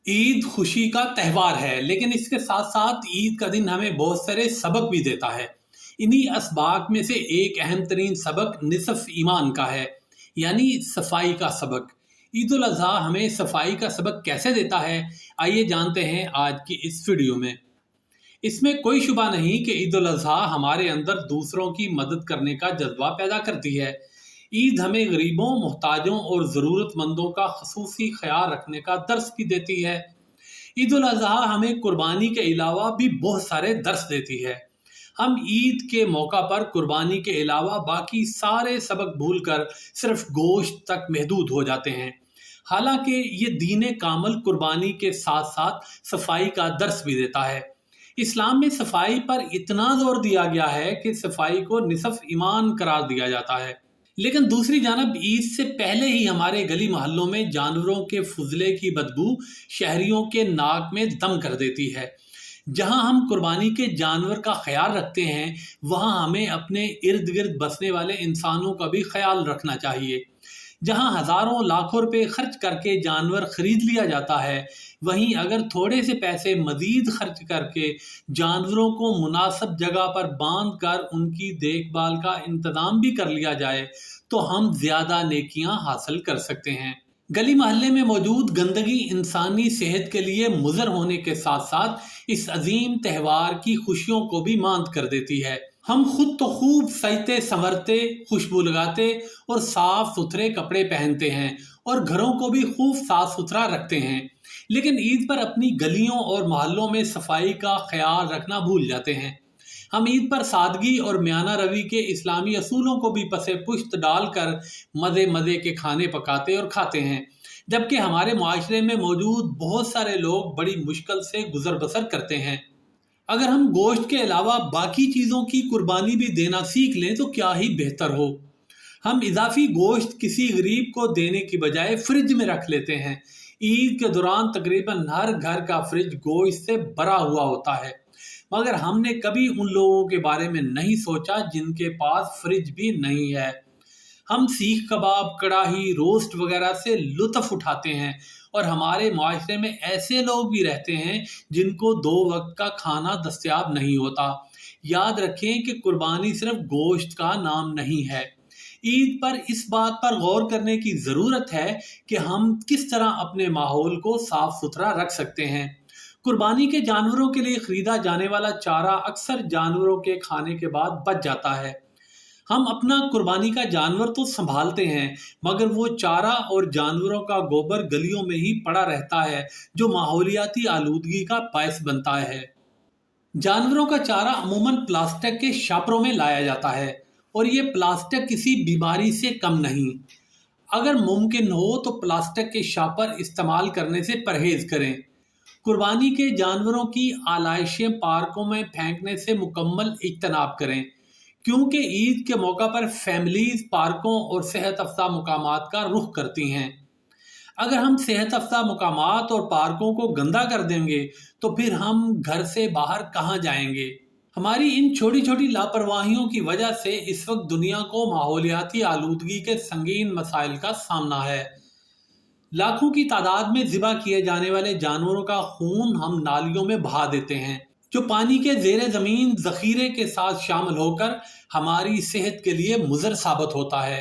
عید خوشی کا تہوار ہے، لیکن اس کے ساتھ ساتھ عید کا دن ہمیں بہت سارے سبق بھی دیتا ہے۔ انہی اسباق میں سے ایک اہم ترین سبق نصف ایمان کا ہے، یعنی صفائی کا سبق۔ عید الاضحیٰ ہمیں صفائی کا سبق کیسے دیتا ہے، آئیے جانتے ہیں آج کی اس ویڈیو میں۔ اس میں کوئی شبہ نہیں کہ عید الاضحیٰ ہمارے اندر دوسروں کی مدد کرنے کا جذبہ پیدا کرتی ہے۔ عید ہمیں غریبوں، محتاجوں اور ضرورت مندوں کا خصوصی خیال رکھنے کا درس بھی دیتی ہے۔ عید الاضحیٰ ہمیں قربانی کے علاوہ بھی بہت سارے درس دیتی ہے۔ ہم عید کے موقع پر قربانی کے علاوہ باقی سارے سبق بھول کر صرف گوشت تک محدود ہو جاتے ہیں، حالانکہ یہ دین کامل قربانی کے ساتھ ساتھ صفائی کا درس بھی دیتا ہے۔ اسلام میں صفائی پر اتنا زور دیا گیا ہے کہ صفائی کو نصف ایمان قرار دیا جاتا ہے، لیکن دوسری جانب عید سے پہلے ہی ہمارے گلی محلوں میں جانوروں کے فضلے کی بدبو شہریوں کے ناک میں دم کر دیتی ہے۔ جہاں ہم قربانی کے جانور کا خیال رکھتے ہیں، وہاں ہمیں اپنے ارد گرد بسنے والے انسانوں کا بھی خیال رکھنا چاہیے۔ جہاں ہزاروں لاکھوں روپے خرچ کر کے جانور خرید لیا جاتا ہے، وہیں اگر تھوڑے سے پیسے مزید خرچ کر کے جانوروں کو مناسب جگہ پر باندھ کر ان کی دیکھ بھال کا انتظام بھی کر لیا جائے تو ہم زیادہ نیکیاں حاصل کر سکتے ہیں۔ گلی محلے میں موجود گندگی انسانی صحت کے لیے مضر ہونے کے ساتھ ساتھ اس عظیم تہوار کی خوشیوں کو بھی ماند کر دیتی ہے۔ ہم خود تو خوب سجتے سنورتے، خوشبو لگاتے اور صاف ستھرے کپڑے پہنتے ہیں اور گھروں کو بھی خوب صاف ستھرا رکھتے ہیں، لیکن عید پر اپنی گلیوں اور محلوں میں صفائی کا خیال رکھنا بھول جاتے ہیں۔ ہم عید پر سادگی اور میانہ روی کے اسلامی اصولوں کو بھی پس پشت ڈال کر مزے مزے کے کھانے پکاتے اور کھاتے ہیں، جبکہ ہمارے معاشرے میں موجود بہت سارے لوگ بڑی مشکل سے گزر بسر کرتے ہیں۔ اگر ہم گوشت کے علاوہ باقی چیزوں کی قربانی بھی دینا سیکھ لیں تو کیا ہی بہتر ہو۔ ہم اضافی گوشت کسی غریب کو دینے کی بجائے فریج میں رکھ لیتے ہیں۔ عید کے دوران تقریباً ہر گھر کا فریج گوشت سے بھرا ہوا ہوتا ہے، مگر ہم نے کبھی ان لوگوں کے بارے میں نہیں سوچا جن کے پاس فریج بھی نہیں ہے۔ ہم سیخ کباب، کڑاہی، روسٹ وغیرہ سے لطف اٹھاتے ہیں، اور ہمارے معاشرے میں ایسے لوگ بھی رہتے ہیں جن کو 2 وقت کا کھانا دستیاب نہیں ہوتا۔ یاد رکھیں کہ قربانی صرف گوشت کا نام نہیں ہے۔ عید پر اس بات پر غور کرنے کی ضرورت ہے کہ ہم کس طرح اپنے ماحول کو صاف ستھرا رکھ سکتے ہیں۔ قربانی کے جانوروں کے لیے خریدا جانے والا چارہ اکثر جانوروں کے کھانے کے بعد بچ جاتا ہے۔ ہم اپنا قربانی کا جانور تو سنبھالتے ہیں، مگر وہ چارہ اور جانوروں کا گوبر گلیوں میں ہی پڑا رہتا ہے، جو ماحولیاتی آلودگی کا باعث بنتا ہے۔ جانوروں کا چارہ عموماً پلاسٹک کے شاپروں میں لایا جاتا ہے، اور یہ پلاسٹک کسی بیماری سے کم نہیں۔ اگر ممکن ہو تو پلاسٹک کے شاپر استعمال کرنے سے پرہیز کریں۔ قربانی کے جانوروں کی آلائشیں پارکوں میں پھینکنے سے مکمل اجتناب کریں، کیونکہ عید کے موقع پر فیملیز پارکوں اور صحت افزا مقامات کا رخ کرتی ہیں۔ اگر ہم صحت افزا مقامات اور پارکوں کو گندا کر دیں گے تو پھر ہم گھر سے باہر کہاں جائیں گے؟ ہماری ان چھوٹی چھوٹی لاپرواہیوں کی وجہ سے اس وقت دنیا کو ماحولیاتی آلودگی کے سنگین مسائل کا سامنا ہے۔ لاکھوں کی تعداد میں ذبح کیے جانے والے جانوروں کا خون ہم نالیوں میں بہا دیتے ہیں، جو پانی کے زیر زمین ذخیرے کے ساتھ شامل ہو کر ہماری صحت کے لیے مضر ثابت ہوتا ہے۔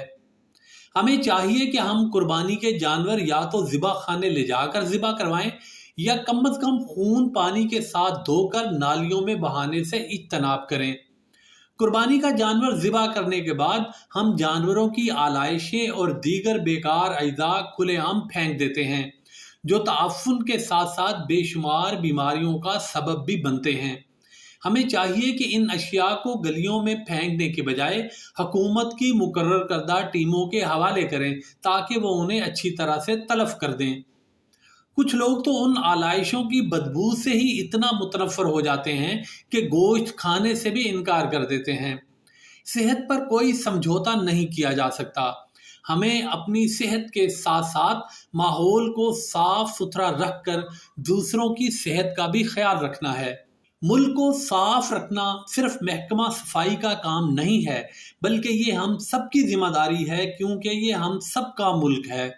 ہمیں چاہیے کہ ہم قربانی کے جانور یا تو ذبح خانے لے جا کر ذبح کروائیں، یا کم از کم خون پانی کے ساتھ دھو کر نالیوں میں بہانے سے اجتناب کریں۔ قربانی کا جانور ذبح کرنے کے بعد ہم جانوروں کی آلائشیں اور دیگر بیکار اجزاء کھلے عام پھینک دیتے ہیں، جو تعفن کے ساتھ ساتھ بے شمار بیماریوں کا سبب بھی بنتے ہیں۔ ہمیں چاہیے کہ ان اشیاء کو گلیوں میں پھینکنے کے بجائے حکومت کی مقرر کردہ ٹیموں کے حوالے کریں، تاکہ وہ انہیں اچھی طرح سے تلف کر دیں۔ کچھ لوگ تو ان آلائشوں کی بدبو سے ہی اتنا متنفر ہو جاتے ہیں کہ گوشت کھانے سے بھی انکار کر دیتے ہیں۔ صحت پر کوئی سمجھوتا نہیں کیا جا سکتا۔ ہمیں اپنی صحت کے ساتھ ساتھ ماحول کو صاف ستھرا رکھ کر دوسروں کی صحت کا بھی خیال رکھنا ہے۔ ملک کو صاف رکھنا صرف محکمہ صفائی کا کام نہیں ہے، بلکہ یہ ہم سب کی ذمہ داری ہے، کیونکہ یہ ہم سب کا ملک ہے۔